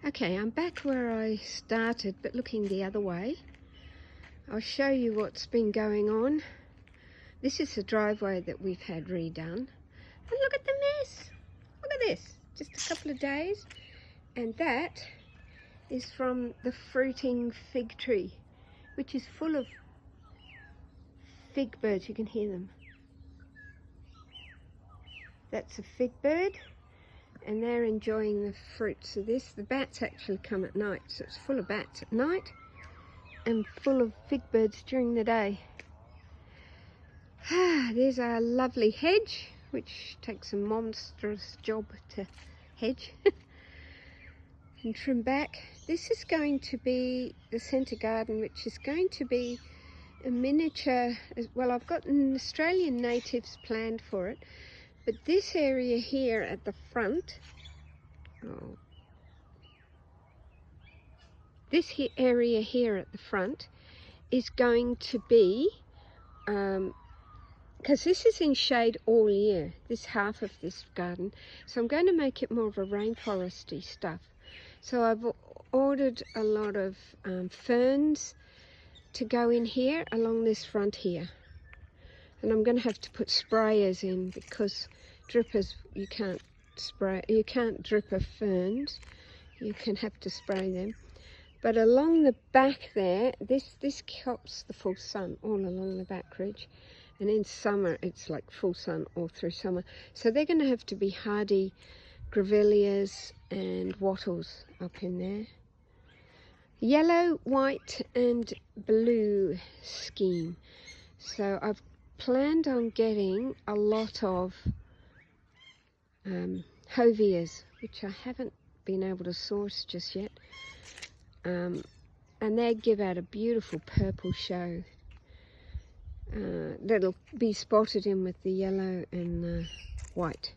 Okay, I'm back where I started, but looking the other way. I'll show you what's been going on. This is the driveway that we've had redone. And look at the mess. Look at this. Just a couple of days. And that is from the fruiting fig tree, which is full of fig birds. You can hear them. That's a fig bird. And they're enjoying the fruits of this. The bats actually come at night, so it's full of bats at night and full of fig birds during the day. There's our lovely hedge, which takes a monstrous job to hedge and trim back. This is going to be the centre garden, which is going to be a miniature. Well, I've got an Australian natives planned for it. But this area here at the front, area here at the front is going to be, because this is in shade all year, this half of this garden, so I'm going to make it more of a rainforesty stuff. So I've ordered a lot of ferns to go in here along this front here. And I'm going to have to put sprayers in because drippers, you can't dripper ferns. You can have to spray them. But along the back there, this keeps the full sun all along the back ridge. And in summer, it's like full sun all through summer. So they're going to have to be hardy grevilleas and wattles up in there. Yellow, white and blue scheme. So I've planned on getting a lot of hovias, which I haven't been able to source just yet, and they give out a beautiful purple show that'll be spotted in with the yellow and the white,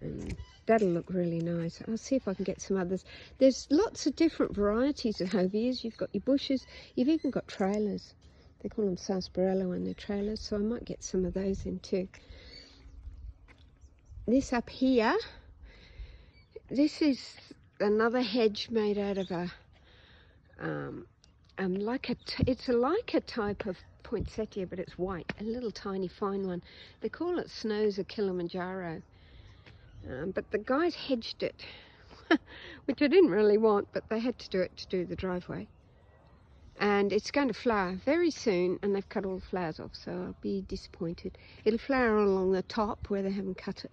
and that'll look really nice. I'll see if I can get some others. There's lots of different varieties of hovias. You've got your bushes, you've even got trailers. They call them sarsaparilla when they're trailers, so I might get some of those in too. This up here, this is another hedge made out of a, it's like a type of poinsettia, but it's white, a little tiny fine one. They call it Snows of Kilimanjaro, but the guys hedged it, which I didn't really want, but they had to do it to do the driveway. And it's going to flower very soon, and they've cut all the flowers off, so I'll be disappointed. It'll flower along the top where they haven't cut it.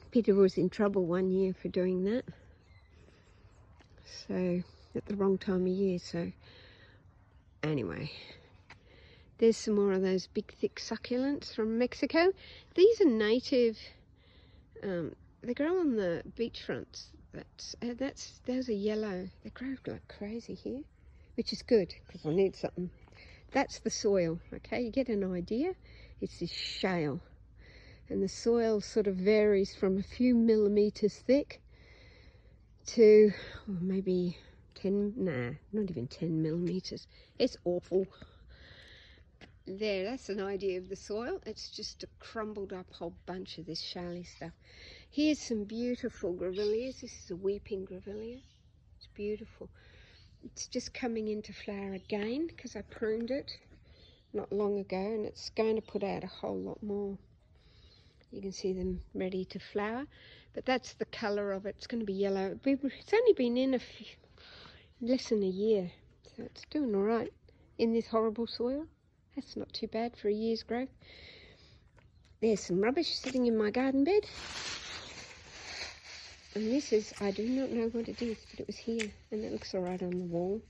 Peter was in trouble one year for doing that. So, at the wrong time of year, so anyway. There's some more of those big thick succulents from Mexico. These are native, they grow on the beachfronts. Those are yellow. They grow like crazy here, which is good because I need something. That's the soil, okay? You get an idea. It's this shale, and the soil sort of varies from a few millimeters thick to maybe 10, not even 10 millimeters. It's awful. There, that's an idea of the soil. It's just a crumbled up whole bunch of this shaley stuff. Here's some beautiful grevilleas. This is a weeping grevillea. It's beautiful. It's just coming into flower again because I pruned it not long ago, and it's going to put out a whole lot more. You can see them ready to flower, but that's the colour of it. It's going to be yellow. It's only been in less than a year, so it's doing all right in this horrible soil. That's not too bad for a year's growth. There's some rubbish sitting in my garden bed. And this is, I do not know what it is, but it was here, and it looks all right on the wall.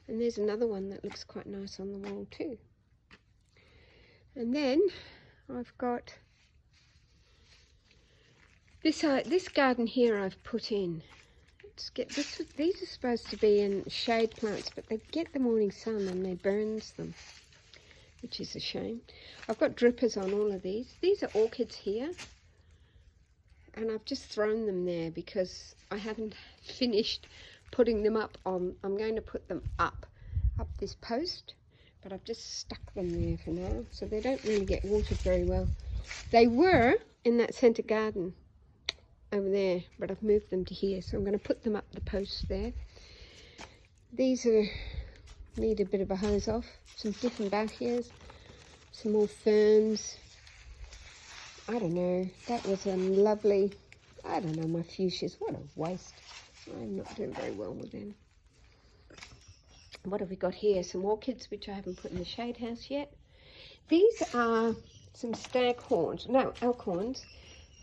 And there's another one that looks quite nice on the wall too. And then I've got this garden here I've put in. These are supposed to be in shade plants, but they get the morning sun and they burns them, which is a shame. I've got drippers on all of these. These are orchids here. And I've just thrown them there because I haven't finished putting them up on. I'm going to put them up this post, but I've just stuck them there for now, so they don't really get watered very well. They were in that centre garden, over there, but I've moved them to here, so I'm going to put them up the post there. These need a bit of a hose off. Some different bacchias, some more ferns. I don't know, that was a lovely, I don't know, my fuchsias, what a waste. I'm not doing very well with them. What have we got here? Some orchids, which I haven't put in the shade house yet. These are some staghorns, no, elk horns,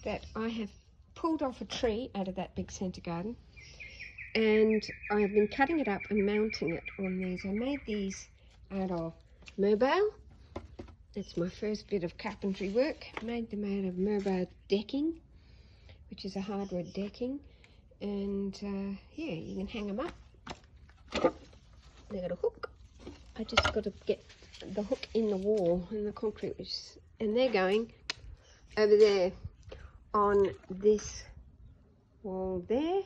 that I have pulled off a tree out of that big centre garden. And I've been cutting it up and mounting it on these. I made these out of merbau. It's my first bit of carpentry work. I made them out of merbau decking, which is a hardwood decking. And yeah, you can hang them up. They got a hook. I just got to get the hook in the wall, in the concrete, and they're going over there on this wall there,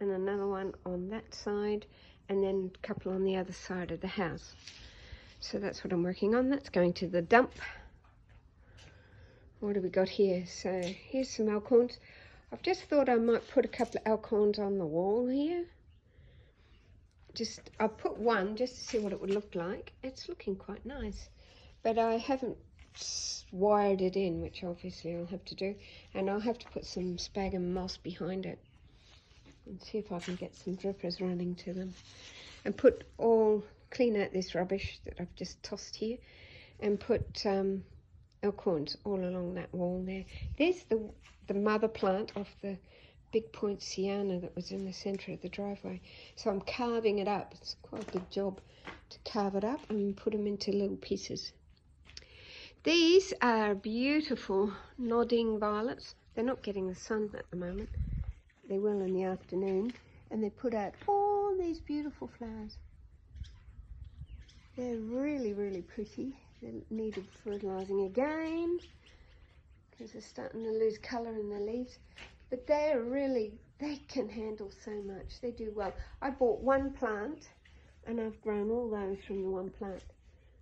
and another one on that side, and then a couple on the other side of the house. So that's what I'm working on. That's going to the dump. What have we got here? So here's some elk horns. I've just thought I might put a couple of elk horns on the wall here. I put one just to see what it would look like. It's looking quite nice, but I haven't wired it in, which obviously I'll have to do, and I'll have to put some sphagnum moss behind it and see if I can get some drippers running to them, and clean out this rubbish that I've just tossed here, and put elk horns all along that wall there. There's the mother plant of the big poinciana that was in the centre of the driveway. So I'm carving it up. It's quite a big job to carve it up and put them into little pieces. These are beautiful nodding violets. They're not getting the sun at the moment. They will in the afternoon. And they put out all these beautiful flowers. They're really, really pretty. They needed fertilising again because they're starting to lose colour in the leaves. But they can handle so much. They do well. I bought one plant and I've grown all those from the one plant,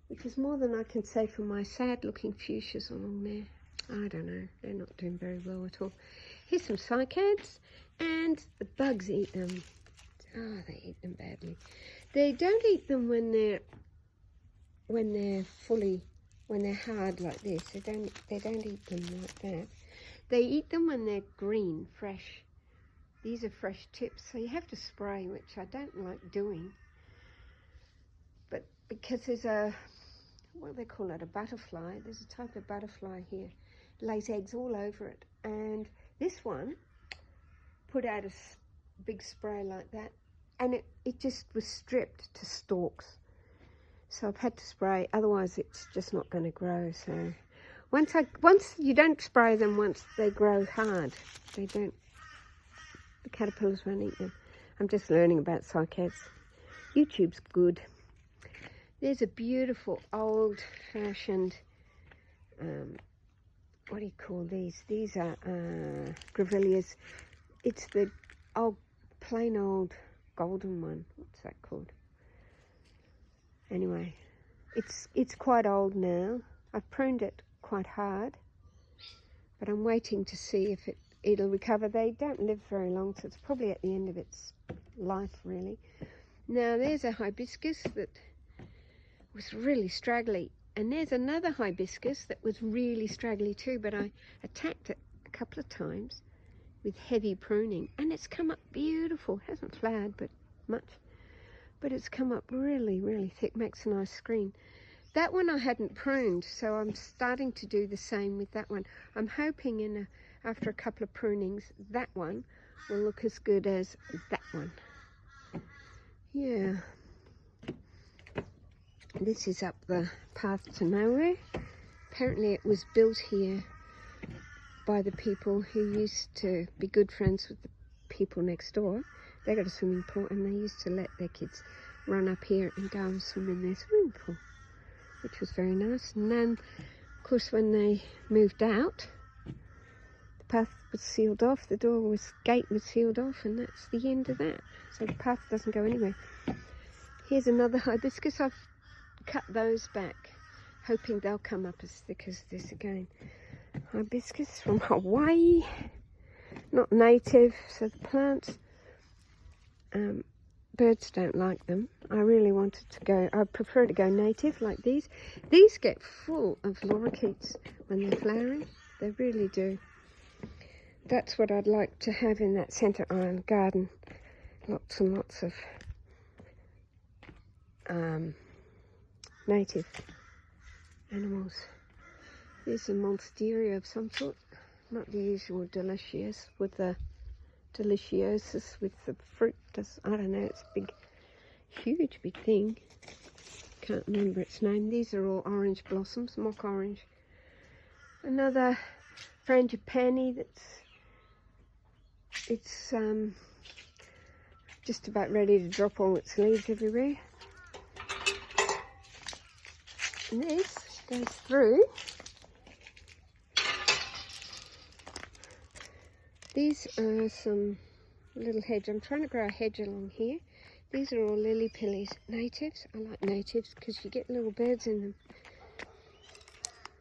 which is more than I can say for my sad looking fuchsias along there. I don't know, they're not doing very well at all. Here's some cycads, and the bugs eat them. Oh, they eat them badly. They don't eat them when they're hard like this. They don't eat them like that. They eat them when they're green, fresh. These are fresh tips, so you have to spray, which I don't like doing. But because there's what do they call it, a butterfly. There's a type of butterfly here. It lays eggs all over it. And this one put out a big spray like that, and it just was stripped to stalks. So I've had to spray, otherwise it's just not going to grow. So once you don't spray them, once they grow hard, the caterpillars won't eat them. I'm just learning about cycads. YouTube's good. There's a beautiful old-fashioned, what do you call these? These are grevilleas. It's the plain old golden one. What's that called? Anyway, it's quite old now. I've pruned it quite hard, but I'm waiting to see if it'll recover. They don't live very long, so it's probably at the end of its life, really. Now, there's a hibiscus that was really straggly, and there's another hibiscus that was really straggly too, but I attacked it a couple of times with heavy pruning, and it's come up beautiful. It hasn't flowered but much, but it's come up really, really thick. Makes a nice screen. That one I hadn't pruned, so I'm starting to do the same with that one. I'm hoping after a couple of prunings, that one will look as good as that one. Yeah. This is up the path to nowhere. Apparently it was built here by the people who used to be good friends with the people next door. They got a swimming pool, and they used to let their kids run up here and go and swim in their swimming pool, which was very nice. And then, of course, when they moved out, the path was sealed off, the gate was sealed off, and that's the end of that. So the path doesn't go anywhere. Here's another hibiscus. I've cut those back, hoping they'll come up as thick as this again. Hibiscus from Hawaii. not native, so the plants, birds don't like them. I really wanted to go, I prefer to go native like these. These get full of lorikeets when they're flowering, they really do. That's what I'd like to have in that centre island garden. Lots and lots of native animals. There's a monstera of some sort, not the usual delicious with the deliciosus with the fruit. I don't know, it's a big, huge big thing. Can't remember its name. These are all orange blossoms, mock orange. Another frangipani it's just about ready to drop all its leaves everywhere. And this goes through. These are some little hedge. I'm trying to grow a hedge along here. These are all lily pillies, natives. I like natives because you get little birds in them.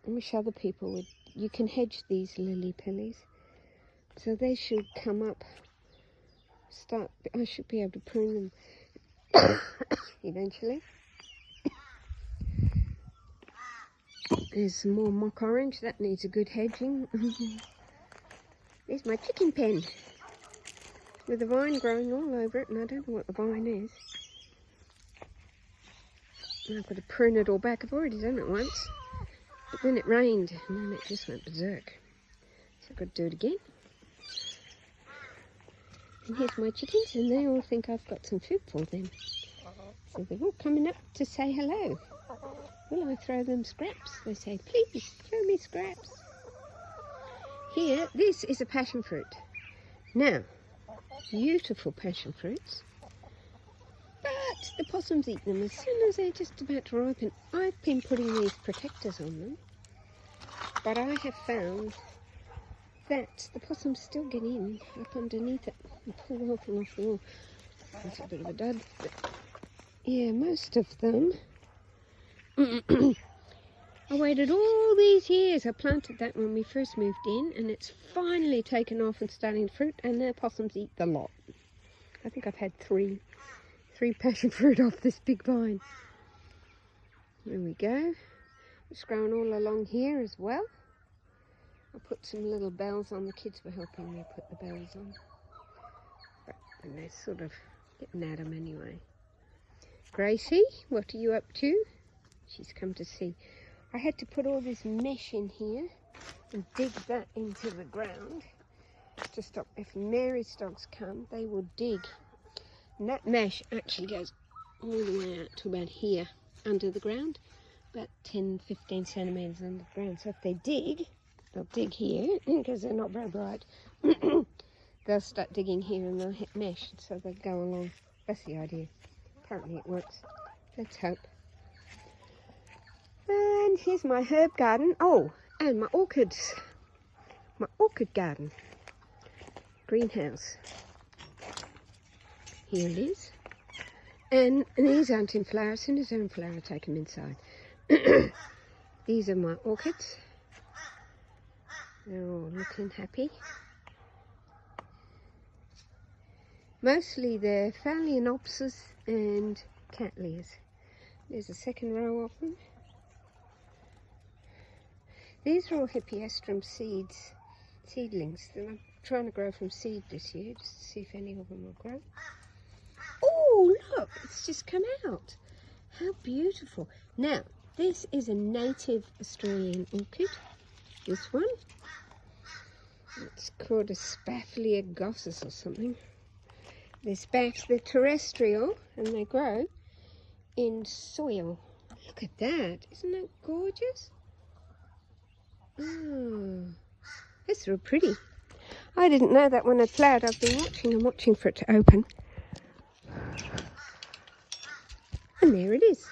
I wish other people would. You can hedge these lily pillies. So they should come up, I should be able to prune them eventually. There's some more mock orange, that needs a good hedging. There's my chicken pen with a vine growing all over it, and I don't know what the vine is. I've got to prune it all back. I've already done it once, but then it rained and then it just went berserk. So I've got to do it again. And here's my chickens, and they all think I've got some food for them. So they're all coming up to say hello. Will I throw them scraps? They say, please, throw me scraps. Here, this is a passion fruit. Now, beautiful passion fruits. But the possums eat them as soon as they're just about to ripen. I've been putting these protectors on them. But I have found that the possums still get in up underneath it and pull the whole thing off the wall. That's a bit of a dud, but yeah, most of them. I waited all these years. I planted that when we first moved in, and it's finally taken off and starting to fruit, and the possums eat the lot. I think I've had three passion fruit off this big vine. There we go. It's growing all along here as well. I put some little bells on. The kids were helping me put the bells on. And they're sort of getting at them anyway. Gracie, what are you up to? She's come to see. I had to put all this mesh in here and dig that into the ground to stop. If Mary's dogs come, they will dig. And that mesh actually goes all the way out to about here under the ground, about 10-15 centimetres under the ground. So if they dig, they'll dig here because they're not very bright. They'll start digging here and they'll hit mesh, so they'll go along. That's the idea. Apparently it works. Let's hope. And here's my herb garden. Oh, and my orchids. My orchid garden. Greenhouse. Here it is. And these aren't in flower. As soon as they're in flower, I take them inside. These are my orchids. They're all looking happy. Mostly they're Phalaenopsis and Cattleyas. There's a second row of them. These are all Hippeastrum seedlings that I'm trying to grow from seed this year, just to see if any of them will grow. Oh, look, it's just come out. How beautiful. Now, this is a native Australian orchid, this one. It's called a Spaphlia gossus or something. They're terrestrial and they grow in soil. Look at that. Isn't that gorgeous? Oh, it's real pretty. I didn't know that when it flowered. I've been watching and watching for it to open. And there it is.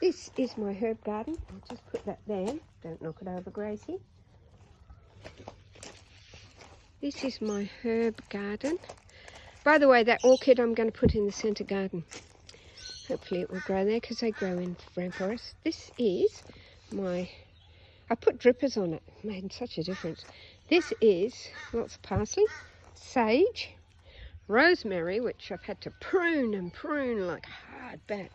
This is my herb garden. I'll just put that there. Don't knock it over, Gracie. This is my herb garden. By the way, that orchid I'm going to put in the centre garden. Hopefully it will grow there because they grow in rainforest. This is my... I put drippers on it. It made such a difference. This is lots of parsley, sage, rosemary, which I've had to prune and prune like hard back,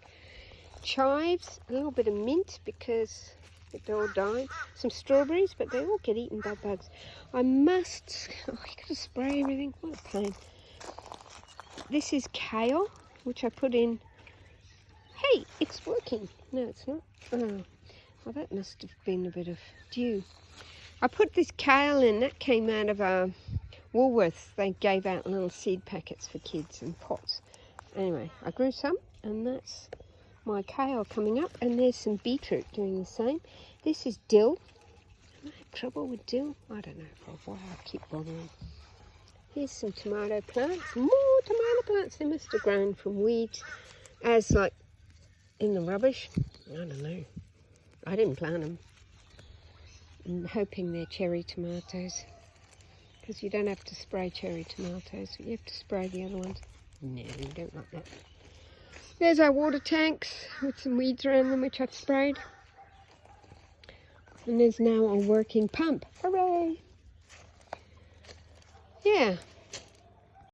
chives, a little bit of mint because it all died, some strawberries, but they all get eaten by bugs. I must, oh, you got to spray everything, what a pain. This is kale, which I put in. Hey, it's working. No, it's not. Oh, well, that must have been a bit of dew. I put this kale in, that came out of Woolworths. They gave out little seed packets for kids and pots. Anyway, I grew some, and that's my kale coming up, and there's some beetroot doing the same. This is dill. Have I had trouble with dill? I don't know. Why I keep bothering. Here's some tomato plants. More tomato plants. They must have grown from weeds as like in the rubbish. I don't know. I didn't plant them. I'm hoping they're cherry tomatoes, because you don't have to spray cherry tomatoes, but you have to spray the other ones. No, you don't like that. There's our water tanks with some weeds around them, which I've sprayed. And there's now a working pump. Hooray! Yeah,